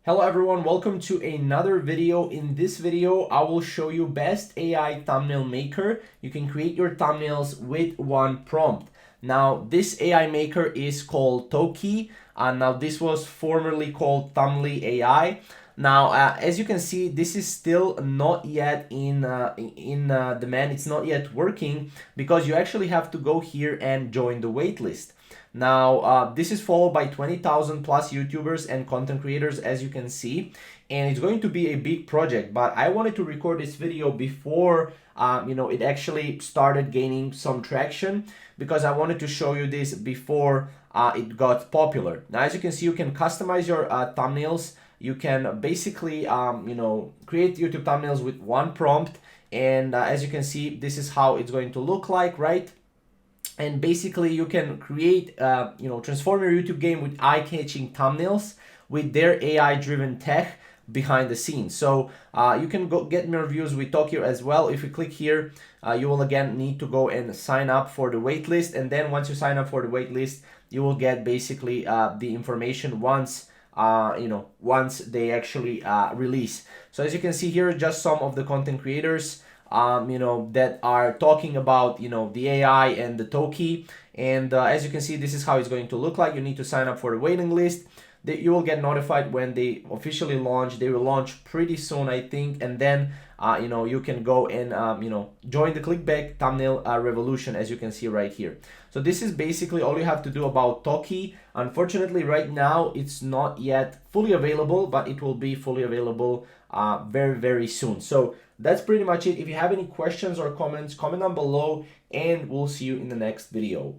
Hello everyone, welcome to another video. In this video, I will show you best AI thumbnail maker. You can create your thumbnails with one prompt. Now, this AI maker is called Tokee. Now, this was formerly called Tokee.ai. Now, as you can see, this is still not yet in demand. It's not yet working because you actually have to go here and join the waitlist. Now, this is followed by 20,000 plus YouTubers and content creators, as you can see, and it's going to be a big project. But I wanted to record this video before it actually started gaining some traction, because I wanted to show you this before it got popular. Now, as you can see, you can customize your thumbnails. You can basically create YouTube thumbnails with one prompt, and as you can see, this is how it's going to look like, right? And basically you can create transform your YouTube game with eye-catching thumbnails with their AI driven tech behind the scenes. So you can go get more views with Tokee as well. If you click here, you will again need to go and sign up for the waitlist, and then once you sign up for the waitlist, you will get basically the information once once they actually release. So as you can see here, just some of the content creators that are talking about the AI and the Tokee. And as you can see, this is how it's going to look like. You need to sign up for the waiting list. You will get notified when they officially launch. They will launch pretty soon, I think, and then you can go and join the clickbait thumbnail revolution, as you can see right here. So this is basically all you have to do about Tokee. Unfortunately, right now it's not yet fully available, but it will be fully available very, very soon. So that's pretty much it. If you have any questions or comments, comment down below, and we'll see you in the next video.